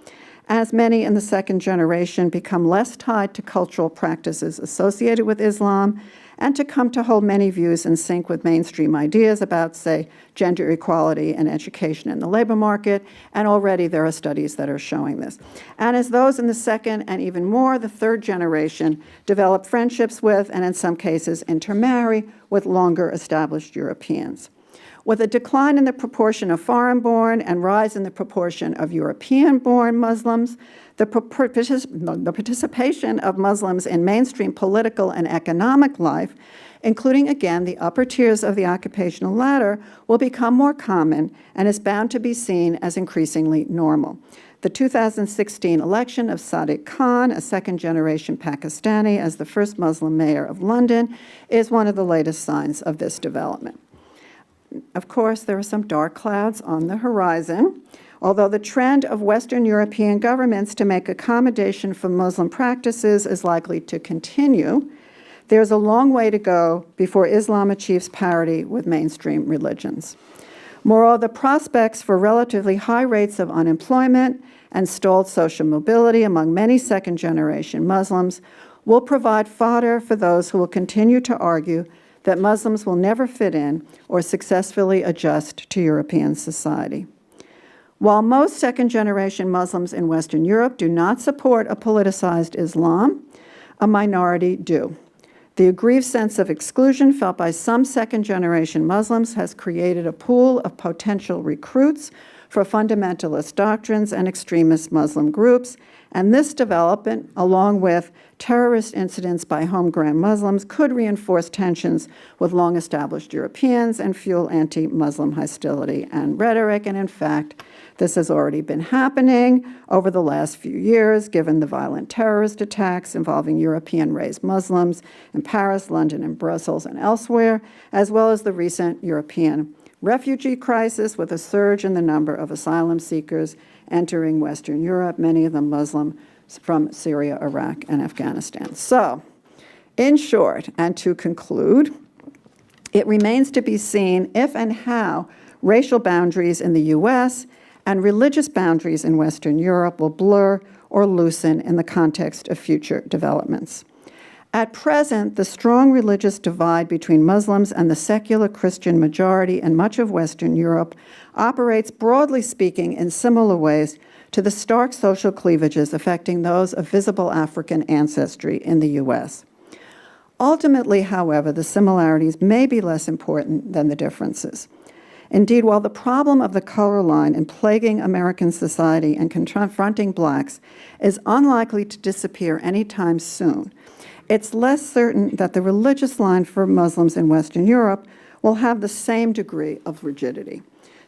[SPEAKER 2] as many in the second generation become less tied to cultural practices associated with Islam, and to come to hold many views in sync with mainstream ideas about, say, gender equality and education in the labor market, and already there are studies that are showing this. And as those in the second and even more the third generation develop friendships with, and in some cases intermarry with, longer established Europeans. With a decline in the proportion of foreign-born and rise in the proportion of European-born Muslims, the participation of Muslims in mainstream political and economic life, including, again, the upper tiers of the occupational ladder, will become more common and is bound to be seen as increasingly normal. The 2016 election of Sadiq Khan, a second-generation Pakistani, as the first Muslim mayor of London, is one of the latest signs of this development. Of course, there are some dark clouds on the horizon. Although the trend of Western European governments to make accommodation for Muslim practices is likely to continue, there's a long way to go before Islam achieves parity with mainstream religions. Moreover, the prospects for relatively high rates of unemployment and stalled social mobility among many second-generation Muslims will provide fodder for those who will continue to argue that Muslims will never fit in or successfully adjust to European society. While most second-generation Muslims in Western Europe do not support a politicized Islam, a minority do. The aggrieved sense of exclusion felt by some second-generation Muslims has created a pool of potential recruits for fundamentalist doctrines and extremist Muslim groups, and this development, along with terrorist incidents by homegrown Muslims, could reinforce tensions with long-established Europeans and fuel anti-Muslim hostility and rhetoric. And in fact, this has already been happening over the last few years, given the violent terrorist attacks involving European-raised Muslims in Paris, London, and Brussels, and elsewhere, as well as the recent European refugee crisis with a surge in the number of asylum seekers entering Western Europe, many of them Muslim from Syria, Iraq, and Afghanistan. So, in short, and to conclude, it remains to be seen if and how racial boundaries in the U.S. and religious boundaries in Western Europe will blur or loosen in the context of future developments. At present, the strong religious divide between Muslims and the secular Christian majority in much of Western Europe operates, broadly speaking, in similar ways to the stark social cleavages affecting those of visible African ancestry in the U.S. Ultimately, however, the similarities may be less important than the differences. Indeed, while the problem of the color line in plaguing American society and confronting blacks is unlikely to disappear anytime soon, it's less certain that the religious line for Muslims in Western Europe will have the same degree of rigidity.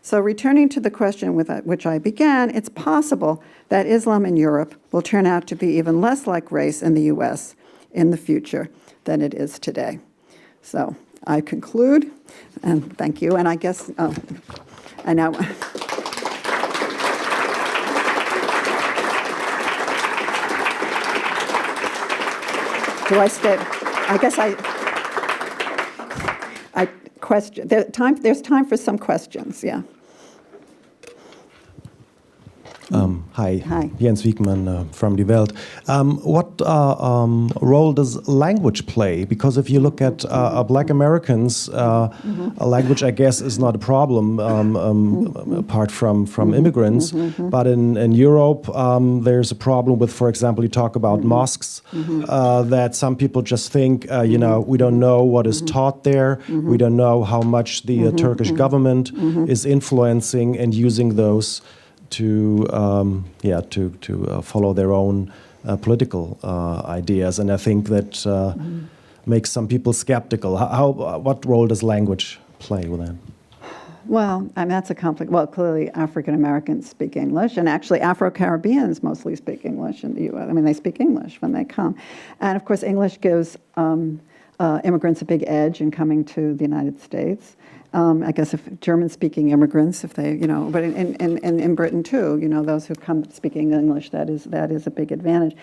[SPEAKER 2] So returning to the question with which I began, it's possible that Islam in Europe will turn out to be even less like race in the U.S. in the future than it is today. So I conclude, and thank you. And I guess, I now. Do I stay? I guess I question. There's time for some questions. Yeah.
[SPEAKER 3] Hi.
[SPEAKER 2] Hi.
[SPEAKER 3] Jens Wiekman from Die Welt. What role does language play? Because if you look at Black Americans, language, I guess, is not a problem apart from immigrants. But in Europe, there's a problem with, for example, you talk about mosques, that some people just think, we don't know what is taught there. We don't know how much the Turkish government is influencing and using those to follow their own political ideas, and I think that makes some people skeptical. What role does language play with that?
[SPEAKER 2] Well, I mean, that's a conflict. Well, clearly African Americans speak English, and actually Afro-Caribbeans mostly speak English in the U.S. I mean, they speak English when they come, and of course English gives immigrants a big edge in coming to the United States. I guess if German-speaking immigrants, if they, but in Britain too, those who come speaking English, that is a big advantage.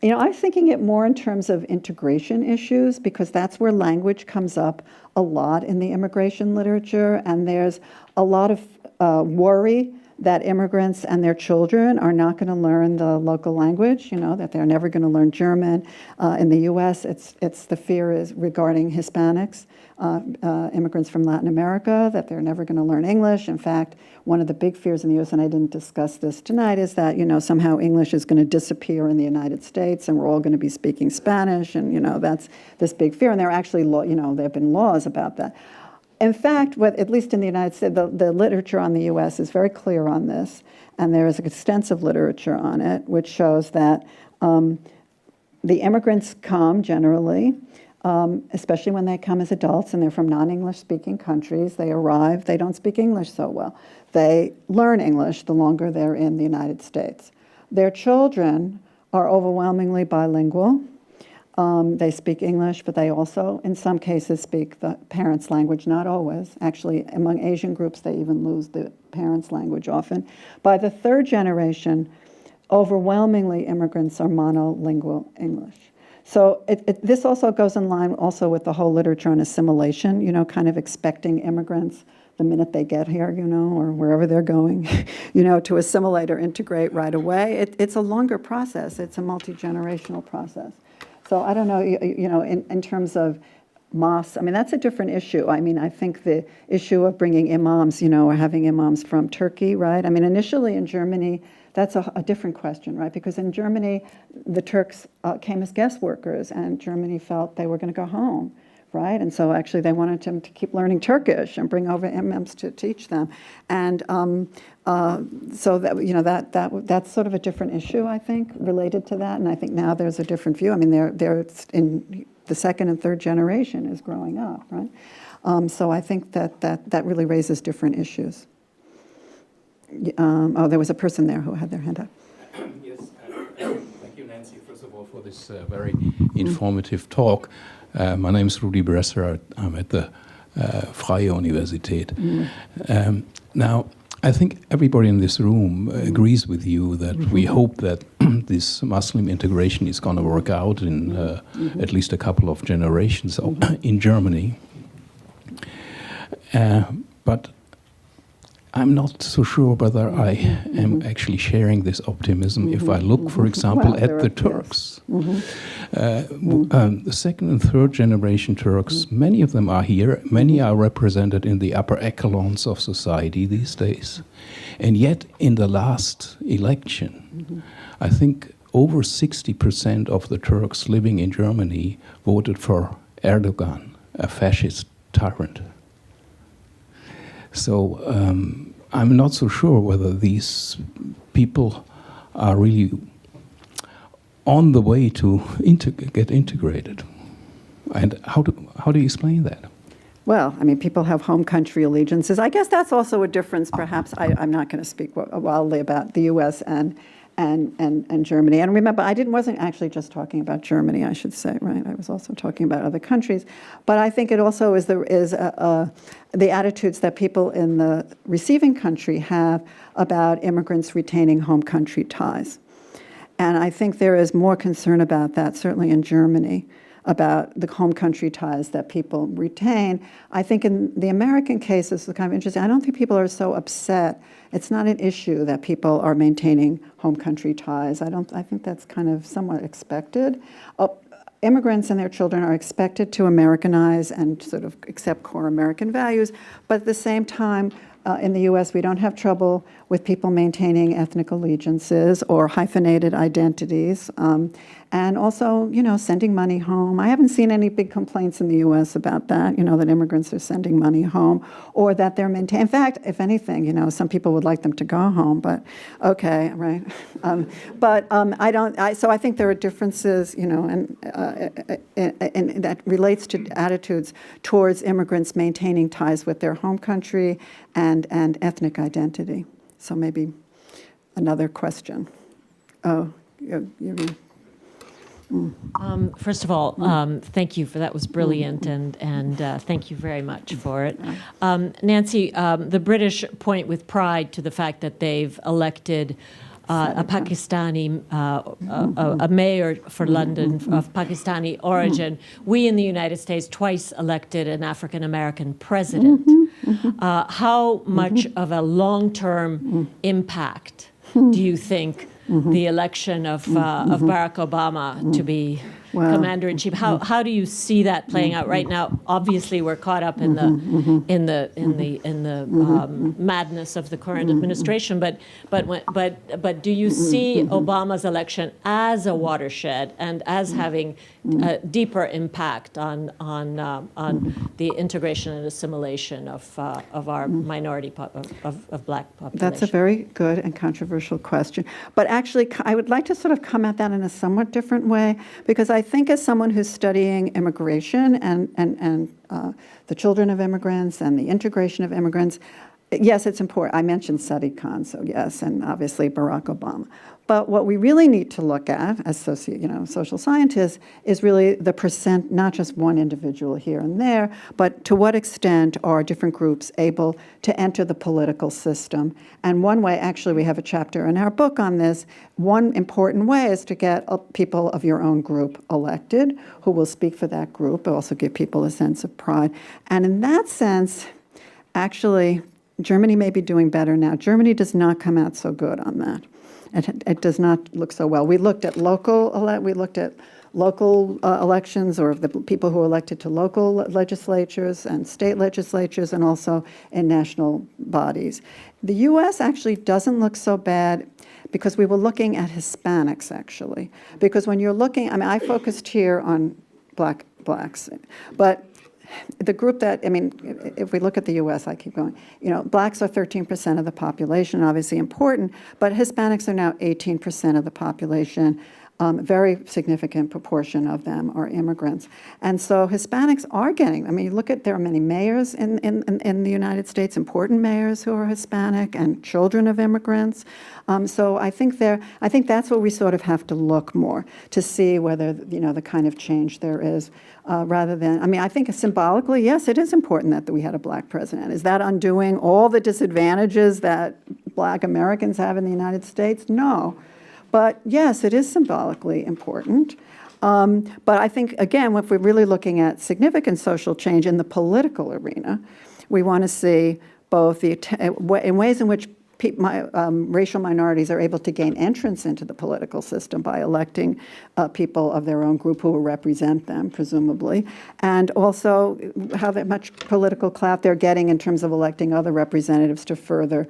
[SPEAKER 2] I was thinking it more in terms of integration issues, because that's where language comes up a lot in the immigration literature, and there's a lot of worry that immigrants and their children are not going to learn the local language, that they're never going to learn German. In the U.S., it's the fear is regarding Hispanics, immigrants from Latin America, that they're never going to learn English. In fact, one of the big fears in the U.S., and I didn't discuss this tonight, is that, somehow English is going to disappear in the United States and we're all going to be speaking Spanish, and, that's this big fear. And there are actually, there have been laws about that. In fact, at least in the United States, the literature on the U.S. is very clear on this, and there is extensive literature on it, which shows that the immigrants come generally, especially when they come as adults and they're from non-English speaking countries. They arrive, they don't speak English so well. They learn English the longer they're in the United States. Their children are overwhelmingly bilingual. They speak English, but they also, in some cases, speak the parents' language, not always. Actually, among Asian groups, they even lose the parents' language often. By the third generation, overwhelmingly immigrants are monolingual English. So this also goes in line also with the whole literature on assimilation, kind of expecting immigrants the minute they get here, or wherever they're going, to assimilate or integrate right away. It's a longer process. It's a multi-generational process. So I don't know, in terms of mosques, I mean, that's a different issue. I mean, I think the issue of bringing imams, or having imams from Turkey, right? I mean, initially in Germany, that's a different question, right? Because in Germany, the Turks came as guest workers, and Germany felt they were going to go home, right? And so actually they wanted them to keep learning Turkish and bring over imams to teach them. And so that that's sort of a different issue, I think, related to that. And I think now there's a different view. I mean, they're in the second and third generation is growing up, right? So I think that really raises different issues. There was a person there who had their hand up.
[SPEAKER 4] Yes, thank you, Nancy, first of all, for this very informative talk. My name is Rudi Bresser. I'm at the Freie Universität. Now, I think everybody in this room agrees with you that we hope that this Muslim integration is going to work out in at least a couple of generations in Germany. But I'm not so sure whether I am actually sharing this optimism if I look, for example, at the Turks. The second and third generation Turks, many of them are here, many are represented in the upper echelons of society these days. And yet, in the last election, I think over 60% of the Turks living in Germany voted for Erdogan, a fascist tyrant. So I'm not so sure whether these people are really on the way to get integrated. And how do you explain that?
[SPEAKER 2] Well, I mean, people have home country allegiances. I guess that's also a difference, perhaps. I'm not going to speak wildly about the U.S. and Germany. And remember, wasn't actually just talking about Germany, I should say, right? I was also talking about other countries. But I think it also is the attitudes that people in the receiving country have about immigrants retaining home country ties. And I think there is more concern about that, certainly in Germany, about the home country ties that people retain. I think in the American case, this is kind of interesting. I don't think people are so upset. It's not an issue that people are maintaining home country ties. I think that's kind of somewhat expected. Immigrants and their children are expected to Americanize and sort of accept core American values, but at the same time, in the U.S., we don't have trouble with people maintaining ethnic allegiances or hyphenated identities, and also, sending money home. I haven't seen any big complaints in the U.S. about that, that immigrants are sending money home or that they're maintaining. In fact, if anything, some people would like them to go home, but okay, right? So I think there are differences, and that relates to attitudes towards immigrants maintaining ties with their home country and ethnic identity. So maybe another question. Oh, you.
[SPEAKER 5] First of all, thank you for that. Was brilliant, and thank you very much for it. Nancy, the British point with pride to the fact that they've elected a Pakistani, a mayor for London of Pakistani origin. We in the United States twice elected an African-American president. How much of a long-term impact do you think the election of Barack Obama to be commander-in-chief? How do you see that playing out right now? Obviously, we're caught up in the madness of the current administration. But do you see Obama's election as a watershed and as having a deeper impact on the integration and assimilation of our minority of Black population?
[SPEAKER 2] That's a very good and controversial question. But actually, I would like to sort of come at that in a somewhat different way, because I think as someone who's studying immigration and the children of immigrants and the integration of immigrants, yes, it's important. I mentioned Sadiq Khan, so yes, and obviously Barack Obama. But what we really need to look at as social scientists is really the percent, not just one individual here and there, but to what extent are different groups able to enter the political system. And one way, actually, we have a chapter in our book on this, one important way is to get people of your own group elected who will speak for that group, but also give people a sense of pride. And in that sense, actually, Germany may be doing better now. Germany does not come out so good on that. It does not look so well. We looked at local elections, or the people who are elected to local legislatures and state legislatures, and also in national bodies. The U.S. actually doesn't look so bad because we were looking at Hispanics, actually. Because when you're looking, I focused here on blacks, but the group that, if we look at the U.S., I keep going, blacks are 13% of the population, obviously important, but Hispanics are now 18% of the population. Very significant proportion of them are immigrants. And so Hispanics are getting, there are many mayors in the United States, important mayors who are Hispanic and children of immigrants. So I think that's where we sort of have to look more to see whether, the kind of change there is, rather than, I think symbolically, yes, it is important that we had a black president. Is that undoing all the disadvantages that Black Americans have in the United States? No. But yes, it is symbolically important. But I think, again, if we're really looking at significant social change in the political arena, we want to see both in ways in which racial minorities are able to gain entrance into the political system by electing people of their own group who will represent them, presumably, and also how much political clout they're getting in terms of electing other representatives to further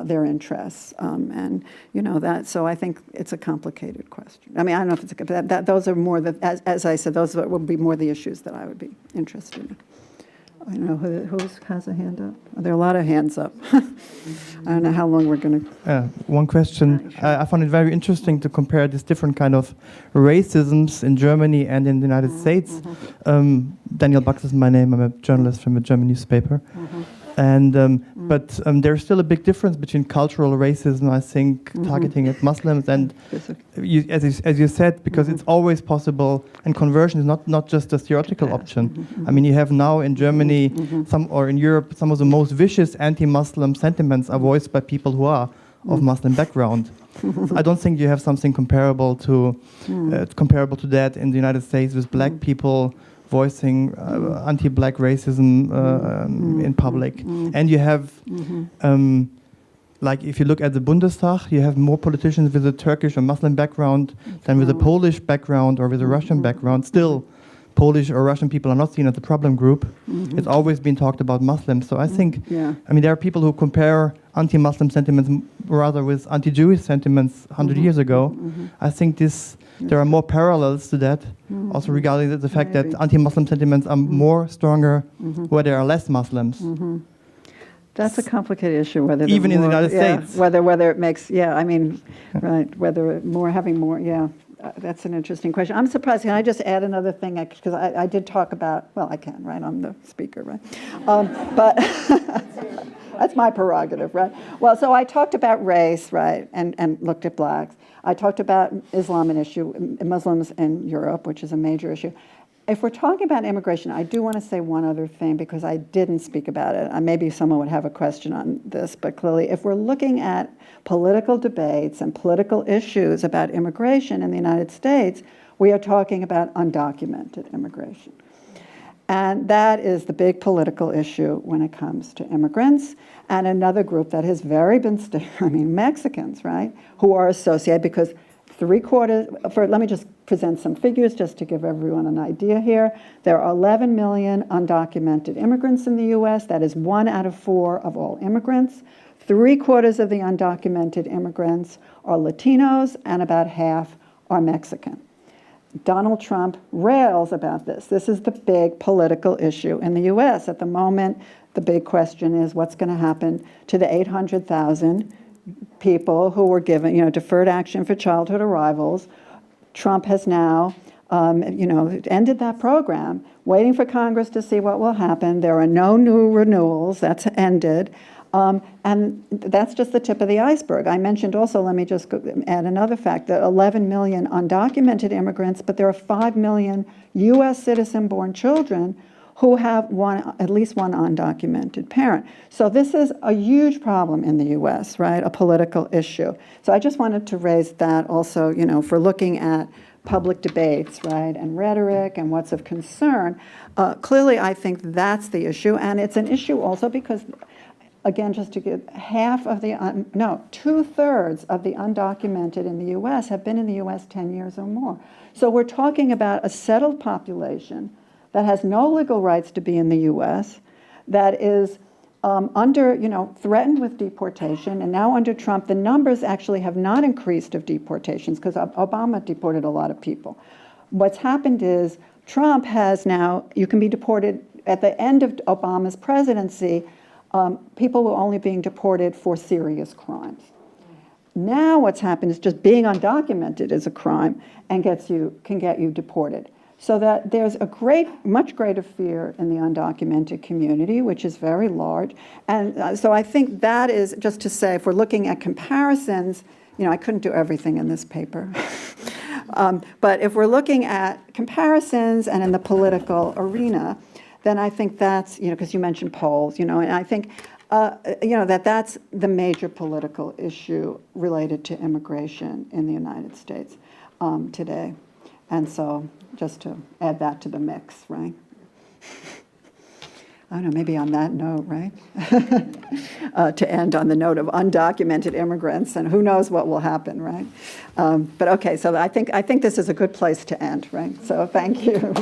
[SPEAKER 2] their interests. So I think it's a complicated question. I don't know if it's those are more as I said, those would be more the issues that I would be interested in. I don't know who has a hand up. There are a lot of hands up. I don't know how long we're going to.
[SPEAKER 6] One question. I found it very interesting to compare these different kind of racisms in Germany and in the United States. Daniel Bucks is my name. I'm a journalist from a German newspaper. And but there's still a big difference between cultural racism, I think, targeting at Muslims, and as you said, because it's always possible, and conversion is not just a theoretical option. I mean, you have now in Germany, or in Europe, some of the most vicious anti-Muslim sentiments are voiced by people who are of Muslim background. I don't think you have something comparable to that in the United States with black people voicing anti-black racism in public. And you have, like if you look at the Bundestag, you have more politicians with a Turkish or Muslim background than with a Polish background or with a Russian background. Still, Polish or Russian people are not seen as a problem group. It's always been talked about Muslims. So I think, I mean, there are people who compare anti-Muslim sentiments rather with anti-Jewish sentiments 100 years ago. I think there are more parallels to that, also regarding the fact that anti-Muslim sentiments are more stronger where there are less Muslims.
[SPEAKER 2] That's a complicated issue. Whether
[SPEAKER 6] even in the United States,
[SPEAKER 2] whether it makes right, whether having more that's an interesting question. I'm surprised. Can I just add another thing? Because I did talk about, well, I can, right? I'm the speaker, right? But that's my prerogative, right? Well, so I talked about race, right, and looked at blacks. I talked about Islam, an issue, Muslims in Europe, which is a major issue. If we're talking about immigration, I do want to say one other thing because I didn't speak about it. Maybe someone would have a question on this, but clearly if we're looking at political debates and political issues about immigration in the United States, we are talking about undocumented immigration. And that is the big political issue when it comes to immigrants. And another group that has Mexicans, right, who are associated because let me just present some figures just to give everyone an idea here. There are 11 million undocumented immigrants in the US. That is 1 out of 4 of all immigrants. 3/4 of the undocumented immigrants are Latinos and about half are Mexican. Donald Trump rails about this. This is the big political issue in the US. At the moment, the big question is what's going to happen to the 800,000 people who were given, deferred action for childhood arrivals. Trump has now, ended that program, waiting for Congress to see what will happen. There are no new renewals. That's ended. And that's just the tip of the iceberg. I mentioned also, let me just add another fact, that 11 million undocumented immigrants, but there are 5 million U.S. citizen-born children who have at least one undocumented parent. So this is a huge problem in the U.S., right? A political issue. So I just wanted to raise that also, for looking at public debates, right, and rhetoric and what's of concern. Clearly, I think that's the issue, and it's an issue also because, again, just to give 2/3 of the undocumented in the U.S. have been in the U.S. 10 years or more. So we're talking about a settled population that has no legal rights to be in the U.S., that is threatened with deportation, and now under Trump, the numbers actually have not increased of deportations because Obama deported a lot of people. What's happened is Trump has now, you can be deported at the end of Obama's presidency, people were only being deported for serious crimes. Now what's happened is just being undocumented is a crime and can get you deported. So that there's a much greater fear in the undocumented community, which is very large. And so I think that is, just to say, if we're looking at comparisons, I couldn't do everything in this paper. But if we're looking at comparisons and in the political arena, then I think that's, because you mentioned polls, and I think, that's the major political issue related to immigration in the United States today. And so just to add that to the mix, right? I don't know, maybe on that note, right? To end on the note of undocumented immigrants, and who knows what will happen, right? But okay, so I think this is a good place to end, right? So thank you.